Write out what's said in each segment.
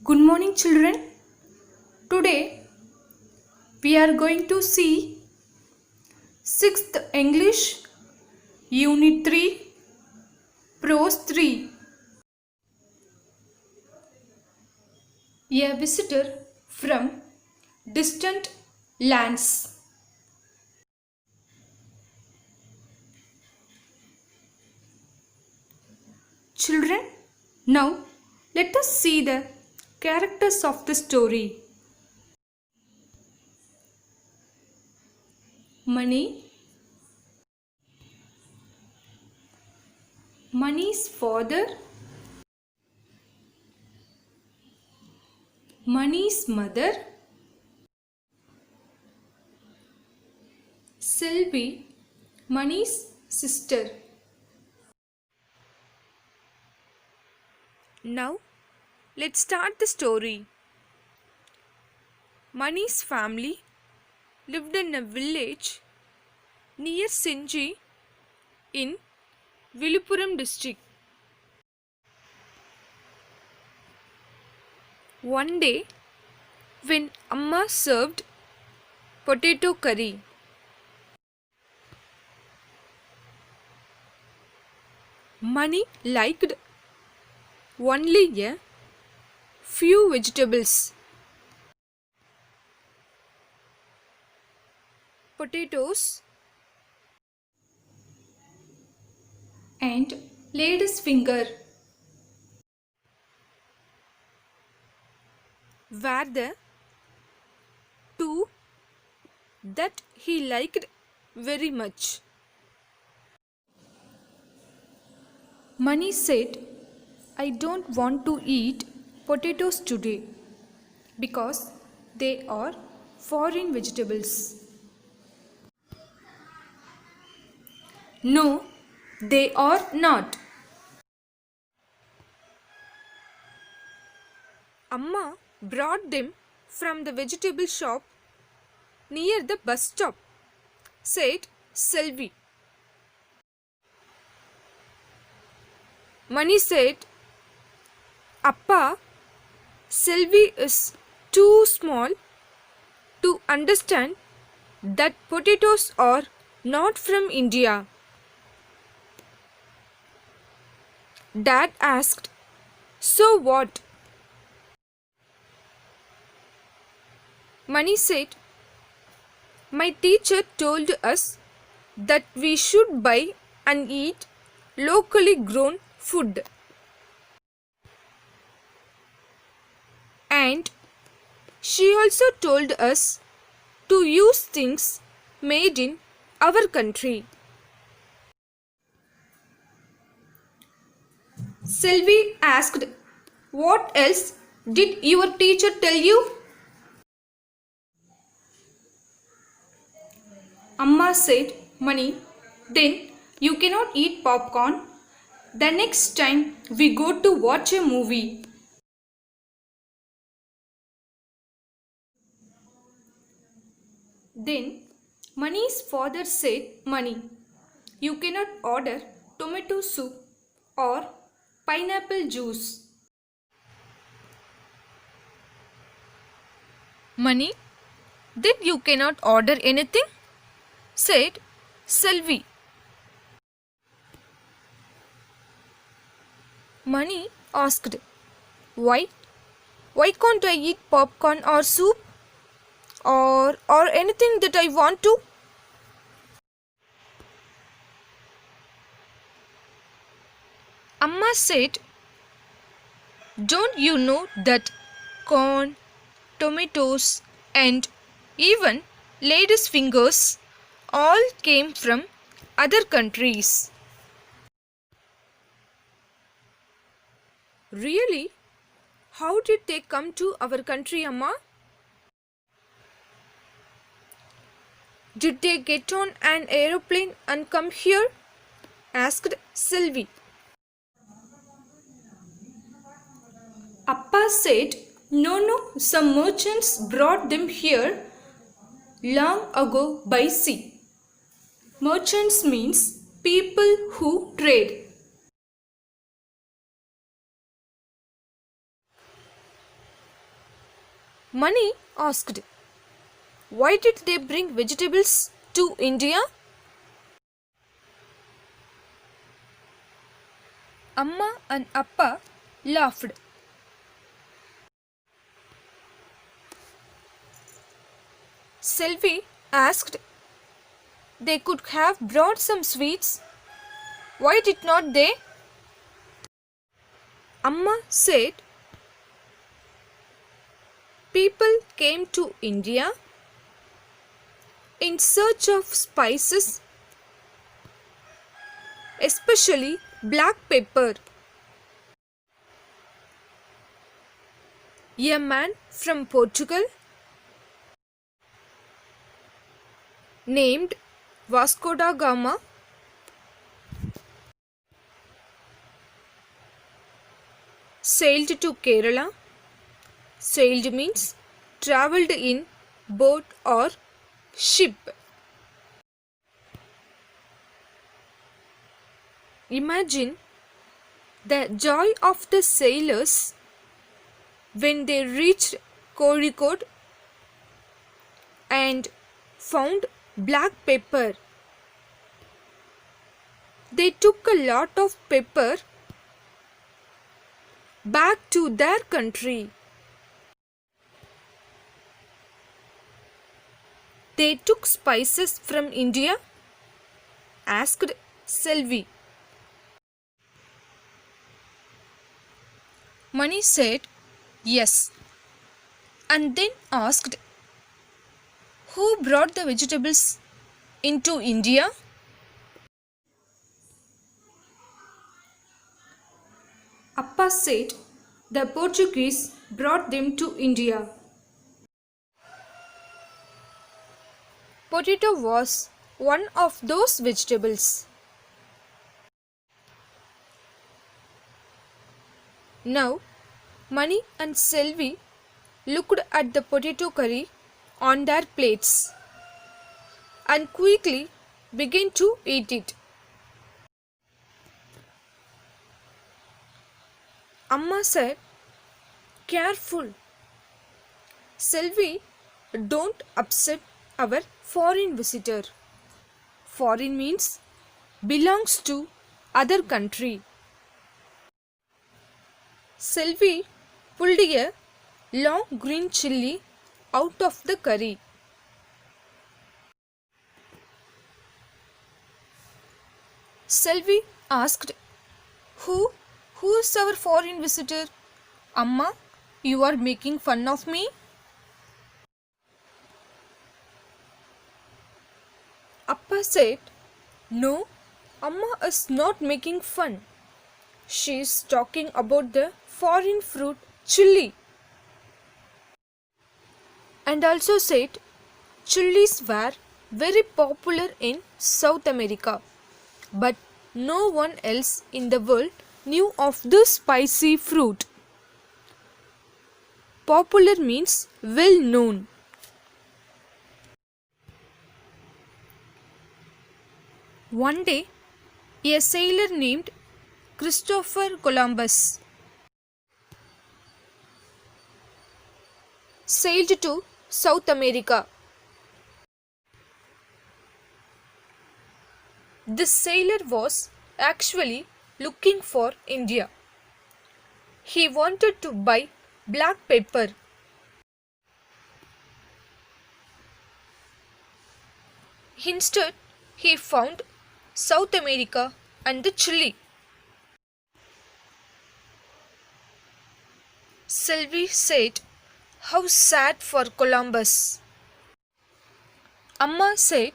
Good morning, children. Today we are going to see 6th English Unit 3 Prose 3. A visitor from distant lands. Children, now let us see the characters of the story. Mani, Mani's father, Mani's mother, Selvi, Mani's sister. Now, let's start the story. Mani's family lived in a village near Senji in Viluppuram district. One day, when Amma served potato curry, Mani liked only a few vegetables. Potatoes and laid his finger were the two that he liked very much. Mani said, I don't want to eat potatoes today because they are foreign vegetables. No, they are not. Amma brought them from the vegetable shop near the bus stop, said Selvi. Mani said, Appa, Selvi is too small to understand that potatoes are not from India. Dad asked, so what? Mani said, my teacher told us that we should buy and eat locally grown food. And she also told us to use things made in our country. Selvi asked, what else did your teacher tell you? Amma said, Mani, then you cannot eat popcorn the next time we go to watch a movie. Then Mani's father said, Mani, you cannot order tomato soup or pineapple juice. Mani, then you cannot order anything? Said Selvi. Mani asked, why? Why can't I eat popcorn or soup? Or anything that I want to? Amma said, don't you know that corn, tomatoes and even ladies' fingers all came from other countries? Really? How did they come to our country, Amma? Did they get on an aeroplane and come here? Asked Selvi. Appa said, no, some merchants brought them here long ago by sea. Merchants means people who trade. Mani asked, why did they bring vegetables to India? Amma and Appa laughed. Selvi asked, they could have brought some sweets. Why did not they? Amma said, people came to India in search of spices, especially black pepper. A man from Portugal named Vasco da Gama sailed to Kerala. Sailed means travelled in boat or ship. Imagine the joy of the sailors when they reached Kozhikode and found black pepper. They took a lot of pepper back to their country. They took spices from India? Asked Selvi. Mani said, yes, and then asked, who brought the vegetables into India? Appa said, the Portuguese brought them to India. Potato was one of those vegetables. Now, Mani and Selvi looked at the potato curry on their plates and quickly began to eat it. Amma said, careful, Selvi, don't upset our foreign visitor. Foreign means belongs to other country. Selvi pulled a long green chilli out of the curry. Selvi asked, Who is our foreign visitor? Amma, you are making fun of me? Appa said, no, Amma is not making fun. She is talking about the foreign fruit chilli. And also said, chillis were very popular in South America, but no one else in the world knew of this spicy fruit. Popular means well known. One day, a sailor named Christopher Columbus sailed to South America. This sailor was actually looking for India. He wanted to buy black pepper. Instead, he found South America and the chilli. Selvi said, how sad for Columbus. Amma said,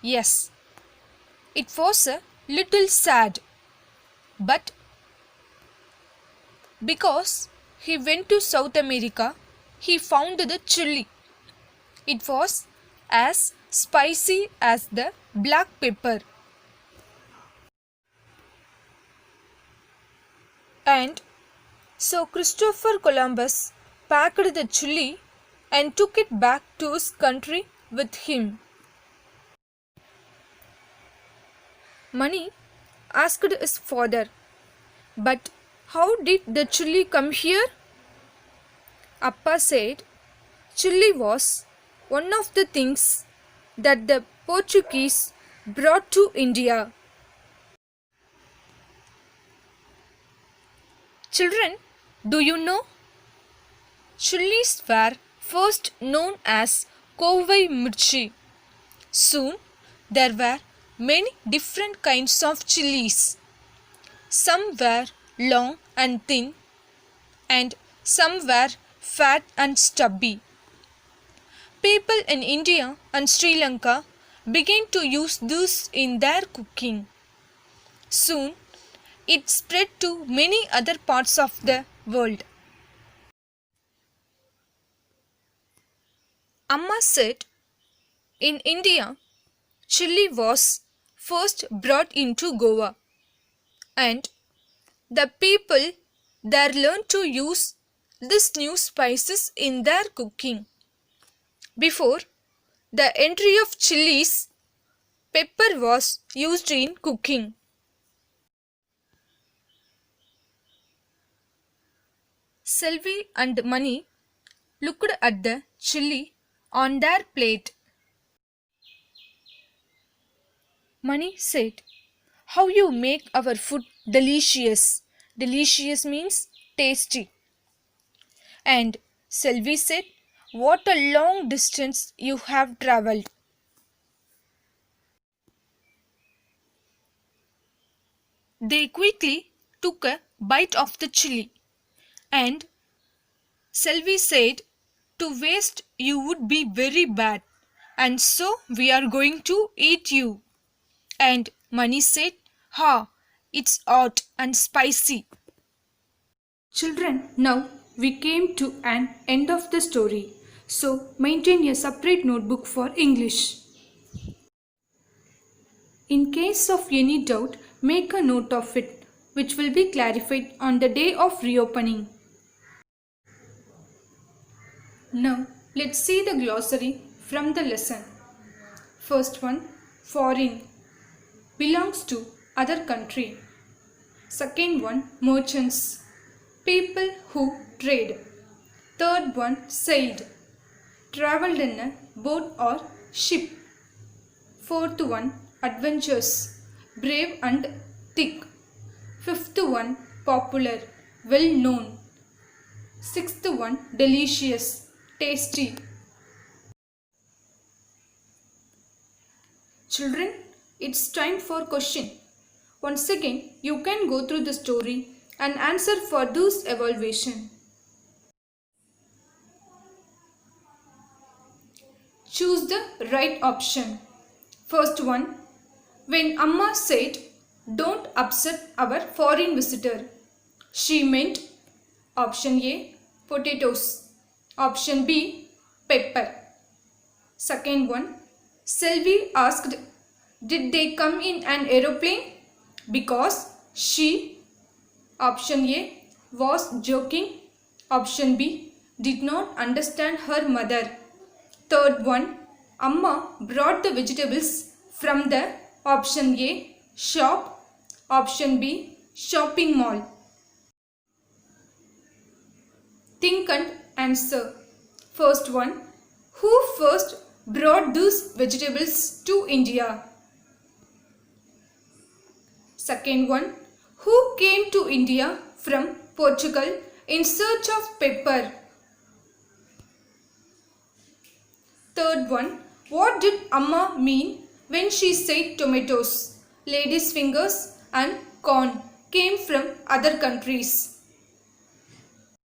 yes, it was a little sad, but because he went to South America, he found the chilli. It was as spicy as the black pepper. And so Christopher Columbus packed the chilli and took it back to his country with him. Mani asked his father, but how did the chilli come here? Appa said, Chili was one of the things that the Portuguese brought to India. Children, do you know? Chilies were first known as Kovai Mirchi. Soon, there were many different kinds of chilies. Some were long and thin, and some were fat and stubby. People in India and Sri Lanka began to use this in their cooking. Soon, it spread to many other parts of the world. Amma said, in India, chili was first brought into Goa, and the people there learned to use these new spices in their cooking. Before the entry of chilies, pepper was used in cooking. Selvi and Mani looked at the chili on their plate. Mani said, "How you make our food delicious." Delicious means tasty. And Selvi said, "What a long distance you have travelled." They quickly took a bite of the chili, and Selvi said, "To waste you would be very bad, and so we are going to eat you." And Mani said, "Ha, it's hot and spicy." Children, now we came to an end of the story, so maintain a separate notebook for English. In case of any doubt, make a note of it, which will be clarified on the day of reopening. Now, let's see the glossary from the lesson. First one, foreign, belongs to other country. Second one, merchants, people who trade. Third one, sailed, travelled in a boat or ship. Fourth one, adventures, brave and thick. Fifth one, popular, well known. Sixth one, delicious, tasty. Children, it's time for question. Once again, you can go through the story and answer for this evaluation. Choose the right option. First one, when Amma said, "Don't upset our foreign visitor," she meant option A, potatoes. Option B, pepper. Second one, Selvi asked, "Did they come in an aeroplane?" Because she, option A, was joking. Option B, did not understand her mother. Third one, Amma brought the vegetables from the option A, shop. Option B, shopping mall. Think and answer. First one, who first brought these vegetables to India? Second one, who came to India from Portugal in search of pepper? Third one, what did Amma mean when she said tomatoes, ladies' fingers and corn came from other countries?